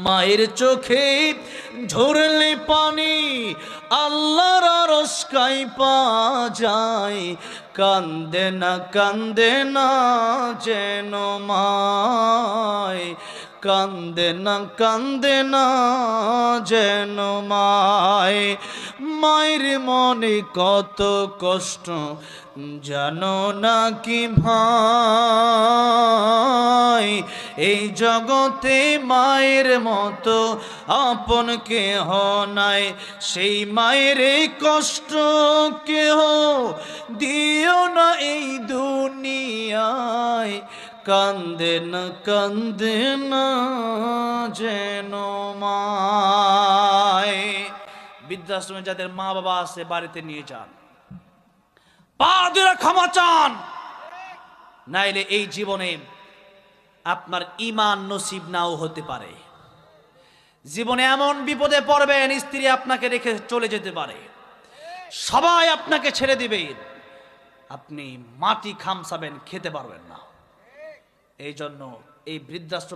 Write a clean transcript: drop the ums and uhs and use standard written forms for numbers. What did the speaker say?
মায়ের চোখে ঝরলে পানি আল্লাহর আরশ কাঁইপা যায়। কান্দে না যেন মায়, কান্দে না যেন মায়। মায়ের মনে কত কষ্ট জানো না কি ভাই, এই জগতে মায়ের মতো আপন কেহ নাই। সেই মায়ের এই কষ্ট কেহ দিও না এই দুনিয়ায়। কান্দে না যেন মায়। বৃদ্ধাশ্রমে যাদের মা বাবা আছে বাড়িতে নিয়ে যান, পা ধরে ক্ষমা চান, নাইলে এই জীবনে আপনার ঈমান নসিব নাও হতে পারে। জীবনে এমন বিপদে পড়বেন, স্ত্রী আপনাকে রেখে চলে যেতে পারে, সবাই আপনাকে ছেড়ে দিবে, আপনি মাটি খামসাবেন, খেতে পারবেন না। এই জন্য এই বৃদ্ধাশ্রম